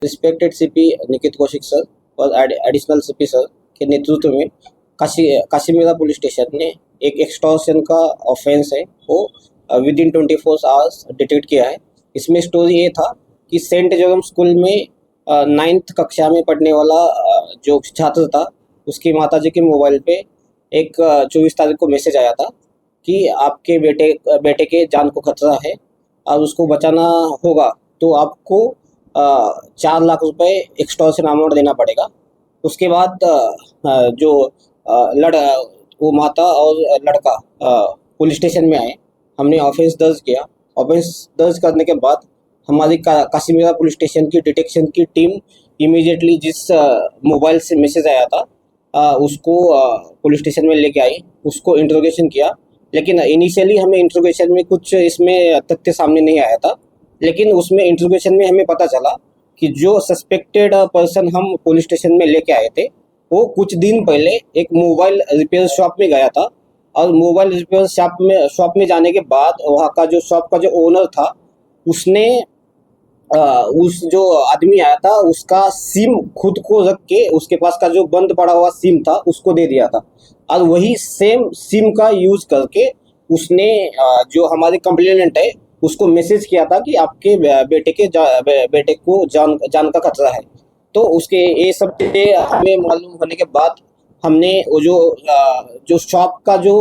Respected CP Nikit Kaushik sir और additional CP sir के नेतृत्व में काशीमीरा पुलिस स्टेशन ने एक एक्सटॉर्शन का ऑफेंस है वो विद इन 24 आवर्स डिटेक्ट किया है। इसमें स्टोरी ये था कि सेंट जोरम स्कूल में 9th कक्षा में पढ़ने वाला जो छात्र था उसकी माताजी के मोबाइल पे एक 24 तारीख को मैसेज आया था कि आपके बेटे के जान को खतरा है और उसको बचाना होगा तो आपको 4 लाख रुपए एक्सटॉर्शन अमाउंट देना पड़ेगा। उसके बाद जो वो माता और लड़का पुलिस स्टेशन में आए, हमने ऑफेंस दर्ज किया। ऑफेंस दर्ज करने के बाद हमारी काशीमीरा पुलिस स्टेशन की डिटेक्शन की टीम इमीडिएटली जिस मोबाइल से मैसेज आया था उसको पुलिस स्टेशन में लेके आई, उसको इंट्रोगेशन किया। लेकिन इनिशियली हमें इंट्रोगेशन में कुछ इसमें तथ्य सामने नहीं आया था, लेकिन उसमें इंट्रोगेशन में हमें पता चला कि जो सस्पेक्टेड पर्सन हम पुलिस स्टेशन में लेके आए थे वो कुछ दिन पहले एक मोबाइल रिपेयर शॉप में गया था और मोबाइल रिपेयर शॉप में जाने के बाद वहाँ का जो शॉप का जो ओनर था उसने उस जो आदमी आया था उसका सिम खुद को रख के उसके पास का जो बंद पड़ा हुआ सिम था उसको दे दिया था और वही सेम सिम का यूज करके उसने जो हमारे कंप्लेनेंट है उसको मैसेज किया था कि आपके बेटे को जान का खतरा है। तो उसके ये सब हमें मालूम होने के बाद हमने वो जो शॉप का जो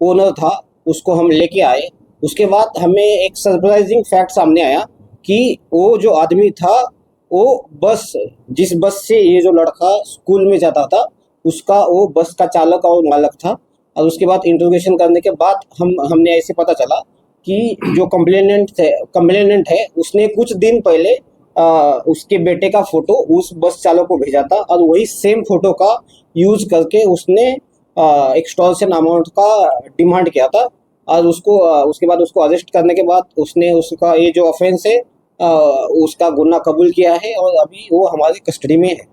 ओनर था उसको हम लेके आए। उसके बाद हमें एक सरप्राइजिंग फैक्ट सामने आया कि वो जो आदमी था वो जिस बस से ये जो लड़का स्कूल में जाता था उसका वो बस का चालक और मालक था। और उसके बाद इंट्रोगेशन करने के बाद हमने ऐसे पता चला कि जो कंप्लेनेंट है उसने कुछ दिन पहले उसके बेटे का फोटो उस बस चालक को भेजा था और वही सेम फोटो का यूज करके उसने एक्सटॉर्शन अमाउंट का डिमांड किया था। और उसके बाद उसको अरेस्ट करने के बाद उसने उसका ये जो ऑफेंस है उसका गुनाह कबूल किया है और अभी वो हमारी कस्टडी में है।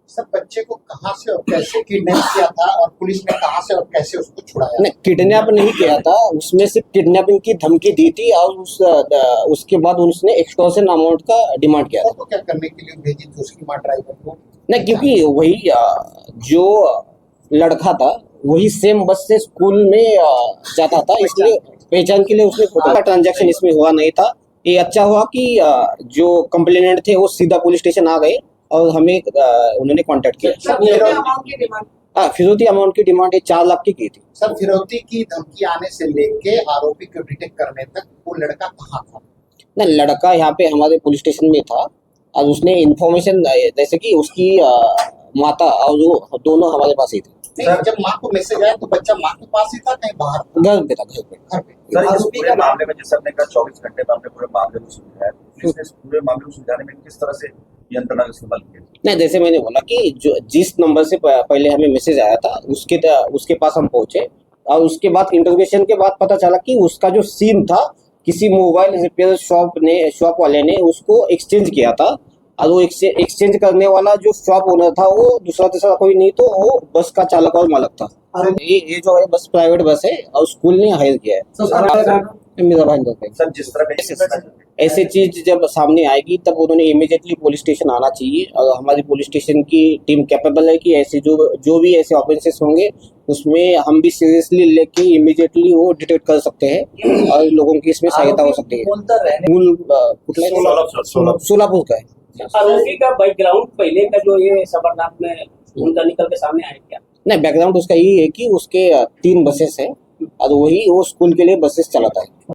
सर, बच्चे को कहाँ से और कैसे किडनैप किया था और पुलिस ने कहाँ से और कैसे उसको छुड़ाया? नहीं, किडनैप नहीं किया था, उसमें सिर्फ किडनैपिंग की धमकी दी थी और उसके बाद उसने एक्सटॉर्शन अमाउंट का डिमांड किया था। तो क्या करने के लिए भेजी थी उसकी माँ ड्राइवर को? नहीं, क्योंकि वही जो लड़का था वही सेम बस से स्कूल में जाता था, इसलिए पहचान के लिए उसने फोटो का ट्रांजैक्शन इसमें हुआ नहीं था। ये अच्छा हुआ कि जो कंप्लेनेंट थे वो सीधा पुलिस स्टेशन आ गए और हमें उन्होंने कांटेक्ट किया। फिरौती अमाउंट की डिमांड 4 लाख की थी। सर, फिरौती की धमकी आने से लेके आरोपी को डिटेक्ट करने तक वो लड़का कहाँ था? नहीं, लड़का यहाँ पे हमारे पुलिस स्टेशन में था और उसने इन्फॉर्मेशन जैसे कि उसकी माता और वो दोनों हमारे पास ही थे। जब माँ को मैसेज आया तो बच्चा माँ के पास ही था, कहीं बाहर? घर पे था। सर, इस पूरे मामले में जिस ने कहा 24 घंटे में आपने पूरे मामले को सुलझाया, पुलिस ने इस पूरे मामले को सुलझाने में किस तरह से यंत्रणा का इस्तेमाल किया? नहीं, जैसे मैंने बोला कि जिस नंबर से पहले हमें मैसेज आया था उसके पास हम पहुंचे और उसके बाद इंटरोगेशन के बाद पता चला कि उसका जो सिम था किसी मोबाइल रिपेयर शॉप वाले ने उसको एक्सचेंज किया था और वो एक्सचेंज करने वाला जो शॉप ओनर था वो दूसरा तीसरा कोई नहीं तो वो बस का चालक और मालक था। ये जो है बस प्राइवेट बस है और स्कूल ने हायर किया है। मेरा भाई सर, जिस तरह ऐसी चीज जब सामने आएगी तब उन्होंने इमीडिएटली पुलिस स्टेशन आना चाहिए और हमारी पुलिस स्टेशन की टीम कैपेबल है कि ऐसे जो भी ऐसे ऑफेंसेस होंगे उसमें हम भी सीरियसली लेके इमीडिएटली वो डिटेक्ट कर सकते हैं और लोगों की इसमें सहायता हो सकती है। सोलापुर का है। आरोपी का बैकग्राउंड पहले का जो ये सबरनाथ में उनका निकल के सामने आया क्या? नहीं, बैकग्राउंड उसका यही है कि उसके 3 बसेस हैं और वही वो स्कूल के लिए बसेस चलाता है।